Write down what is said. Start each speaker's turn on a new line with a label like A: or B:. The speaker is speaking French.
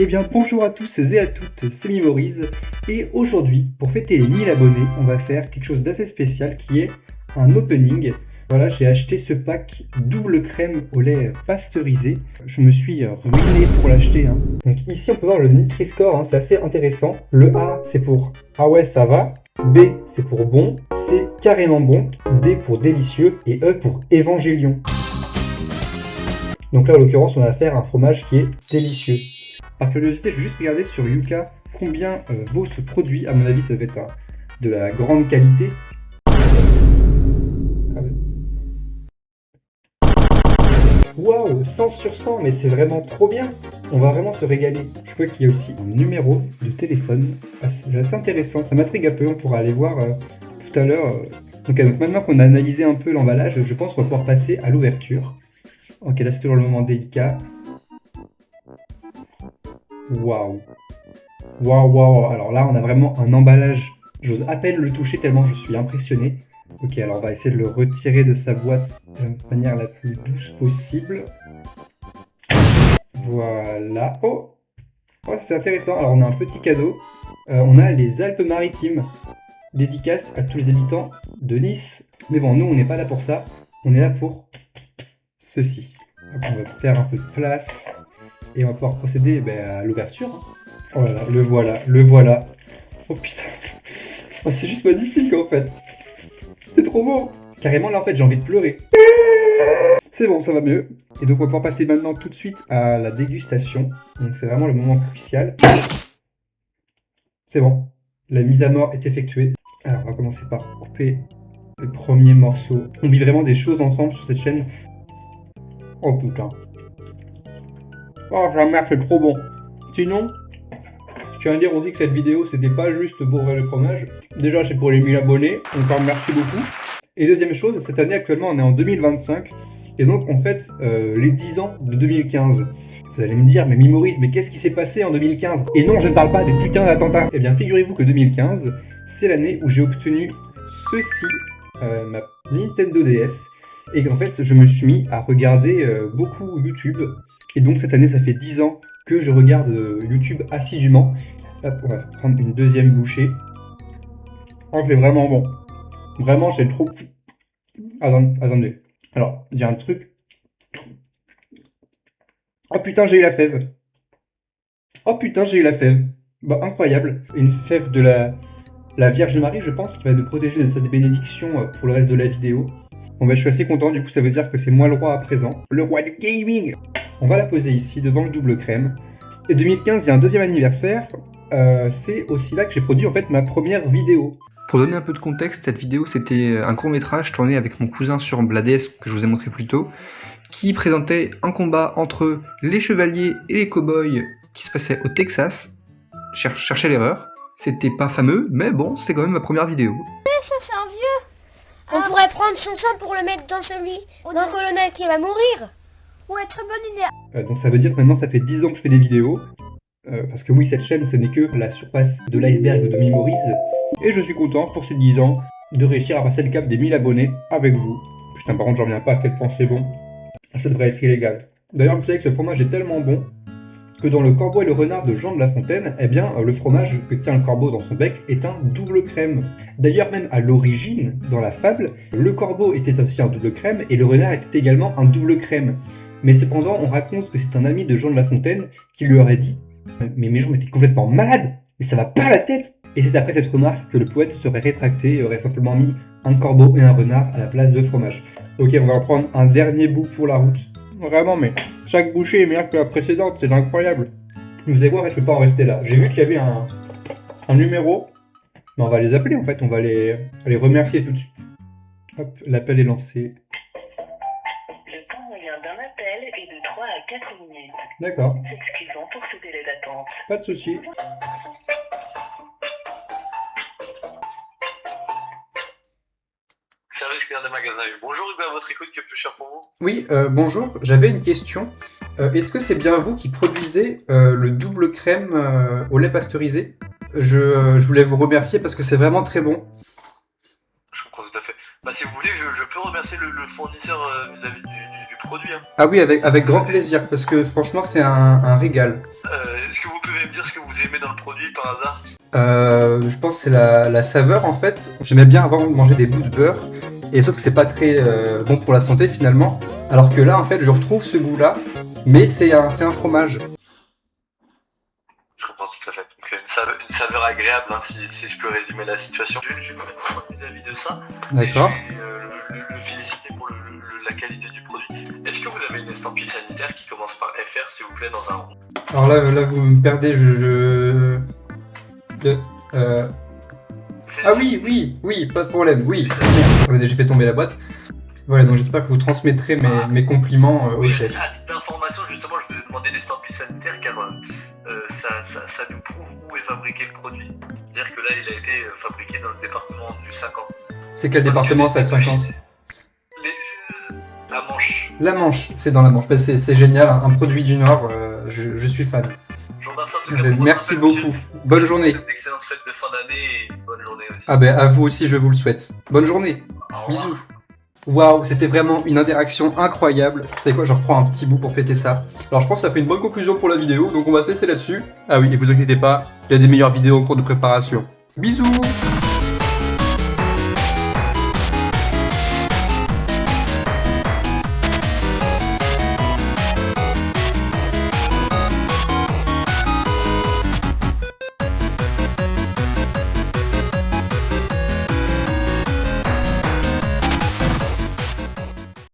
A: Eh bien bonjour à tous et à toutes, c'est Mimorise et aujourd'hui pour fêter les 1000 abonnés on va faire quelque chose d'assez spécial qui est un opening. Voilà, j'ai acheté ce pack double crème au lait pasteurisé. Je me suis ruiné pour l'acheter. Donc ici on peut voir le Nutri-Score, c'est assez intéressant. Le A c'est pour ah ouais ça va, B c'est pour bon, C carrément bon, D pour délicieux et E pour évangélion. Donc là en l'occurrence on va faire un fromage qui est délicieux. Par curiosité, je vais juste regarder sur Yuka combien vaut ce produit. À mon avis, ça va être de la grande qualité. Waouh, 100 sur 100, mais c'est vraiment trop bien. On va vraiment se régaler. Je vois qu'il y a aussi un numéro de téléphone. C'est assez intéressant, ça m'intrigue un peu. On pourra aller voir tout à l'heure. Donc maintenant qu'on a analysé un peu l'emballage, je pense qu'on va pouvoir passer à l'ouverture. Ok, là c'est toujours le moment délicat. Waouh. Waouh. Alors là, on a vraiment un emballage. J'ose à peine le toucher tellement je suis impressionné. Ok, alors on va essayer de le retirer de sa boîte de la manière la plus douce possible. Voilà. Oh, c'est intéressant. Alors on a un petit cadeau. On a les Alpes-Maritimes. Dédicace à tous les habitants de Nice. Mais bon, nous, on n'est pas là pour ça. On est là pour ceci. Donc, on va faire un peu de place. Et on va pouvoir procéder à l'ouverture. Oh là là, le voilà. Oh putain. Oh, c'est juste magnifique en fait. C'est trop beau. Carrément là en fait j'ai envie de pleurer. C'est bon, ça va mieux. Et donc on va pouvoir passer maintenant tout de suite à la dégustation. Donc c'est vraiment le moment crucial. C'est bon. La mise à mort est effectuée. Alors on va commencer par couper les premiers morceaux. On vit vraiment des choses ensemble sur cette chaîne. Oh putain. Oh, la merde, c'est trop bon. Sinon, je tiens à dire aussi que cette vidéo, c'était pas juste pour le fromage. Déjà, c'est pour les 1000 abonnés. Encore merci beaucoup. Et deuxième chose, cette année, actuellement, on est en 2025. Et donc, on fête les 10 ans de 2015. Vous allez me dire, mais Mimorise, mais qu'est-ce qui s'est passé en 2015? Et non, je ne parle pas des putains d'attentats. Eh bien, figurez-vous que 2015, c'est l'année où j'ai obtenu ceci, ma Nintendo DS. Et qu'en fait, je me suis mis à regarder beaucoup YouTube. Et donc cette année, ça fait 10 ans que je regarde YouTube assidûment. Hop, on va prendre une deuxième bouchée. Oh, c'est vraiment bon. Vraiment, c'est trop... Attendez. Alors, il y a un truc... Oh putain, j'ai eu la fève. Bah, incroyable. Une fève de la Vierge Marie, je pense, qui va nous protéger de cette bénédiction pour le reste de la vidéo. Bon bah je suis assez content, du coup ça veut dire que c'est moi le roi à présent. Le roi du gaming. On va la poser ici, devant le double crème. Et 2015, il y a un deuxième anniversaire. C'est aussi là que j'ai produit en fait ma première vidéo. Pour donner un peu de contexte, cette vidéo c'était un court-métrage tourné avec mon cousin sur la DS que je vous ai montré plus tôt, qui présentait un combat entre les chevaliers et les cow-boys qui se passait au Texas. Cherchez l'erreur. C'était pas fameux, mais bon, c'est quand même ma première vidéo.
B: Ça c'est un vieux. On pourrait prendre son sang pour le mettre dans celui d'un colonel qui va mourir. Ouais, très bonne idée.
A: Donc ça veut dire que maintenant ça fait 10 ans que je fais des vidéos. Parce que oui, cette chaîne, ce n'est que la surface de l'iceberg de Mimorise. Et je suis content pour ces 10 ans de réussir à passer le cap des 1000 abonnés avec vous. Putain, par contre, j'en reviens pas à quel point c'est bon. Ça devrait être illégal. D'ailleurs, vous savez que ce fromage est tellement bon que dans Le Corbeau et le Renard de Jean de La Fontaine, eh bien, le fromage que tient le corbeau dans son bec est un double crème. D'ailleurs, même à l'origine, dans la fable, le corbeau était aussi un double crème et le renard était également un double crème. Mais cependant, on raconte que c'est un ami de Jean de La Fontaine qui lui aurait dit « Mais mes jambes étaient complètement malades, mais ça va pas à la tête !» Et c'est après cette remarque que le poète serait rétracté et aurait simplement mis un corbeau et un renard à la place de fromage. Ok, on va en prendre un dernier bout pour la route. Vraiment, mais chaque bouchée est meilleure que la précédente, c'est incroyable. Vous savez quoi, en fait, je peux pas en rester là. J'ai vu qu'il y avait un numéro, mais on va les appeler en fait, on va les remercier tout de suite. Hop, l'appel est lancé.
C: Le temps moyen d'un appel est de 3 à 4 minutes.
A: D'accord.
C: S'excusant pour ce délai d'attente.
A: Pas de souci.
D: Service client des magasins. Bonjour, Hugo, à votre écoute, que puis-je faire pour vous?
A: Oui, bonjour, j'avais une question. Est-ce que c'est bien vous qui produisez le double crème au lait pasteurisé? Je voulais vous remercier parce que c'est vraiment très bon.
D: Je comprends tout à fait. Bah, si vous voulez, je peux remercier le fournisseur vis-à-vis du produit. Hein.
A: Ah oui, avec grand plaisir, parce que franchement, c'est un régal.
D: Est-ce que vous pouvez me dire ce que vous aimez dans le produit par hasard?
A: Je pense que c'est la saveur en fait. J'aimais bien avant manger des bouts de beurre, et sauf que c'est pas très bon pour la santé finalement. Alors que là, en fait, je retrouve ce goût-là, mais c'est un fromage.
D: Je comprends tout à fait. Donc, une saveur agréable, hein, si je peux résumer la situation. Je vais comprendre vis-à-vis de ça.
A: D'accord.
D: Et le féliciter pour la qualité du produit. Est-ce que vous avez une estampille sanitaire qui commence par FR, s'il vous plaît, dans un rond?
A: Alors là, vous me perdez, Ah oui, pas de problème, oui. Attendez, j'ai fait tomber la boîte. Voilà, donc j'espère que vous transmettrez mes compliments au chef.
D: À titre d'information, justement, je vous ai demandé l'estampille sanitaire car ça nous prouve où est fabriqué le produit. C'est-à-dire que là, il a été fabriqué dans le département du 50.
A: C'est quel département, ça, le 50?
D: La Manche.
A: La Manche, c'est dans la Manche. Bah, c'est génial, un produit du Nord, je suis fan.
D: Je vous remercie en tout cas pour
A: Merci
D: votre
A: beaucoup. Bonne journée.
D: D'excellentes fêtes de fin d'année et bonne journée aussi.
A: Ah ben, à vous aussi, je vous le souhaite. Bonne journée.
D: Au revoir.
A: Bisous. Waouh, c'était vraiment une interaction incroyable. Vous savez quoi, je reprends un petit bout pour fêter ça. Alors je pense que ça fait une bonne conclusion pour la vidéo, donc on va se laisser là-dessus. Ah oui, et vous inquiétez pas, il y a des meilleures vidéos en cours de préparation. Bisous.